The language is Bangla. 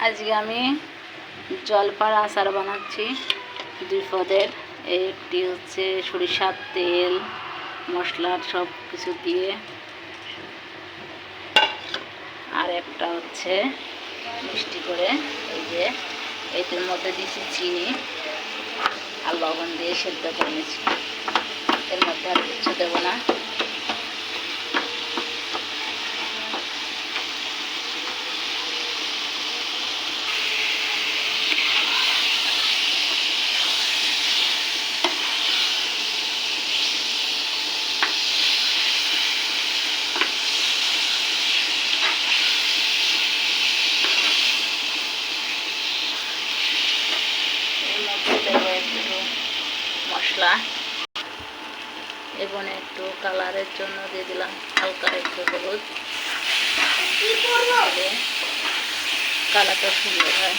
আজকে আমি জলপার আচার বানাচ্ছি দুই পদের। একটি হচ্ছে সরিষার তেল মশলা সব কিছু দিয়ে, আর একটা হচ্ছে মিষ্টি করে এই যে এটার মধ্যে দিয়েছি চিনি আর লবণ দিয়ে সেদ্ধ করে নিয়েছি। এর মধ্যে আর কিছু দেবো না। মশলা এবং একটু কালারের জন্য দিয়ে দিলাম হালকা একটু হলুদ, কালারটা সুন্দর হয়।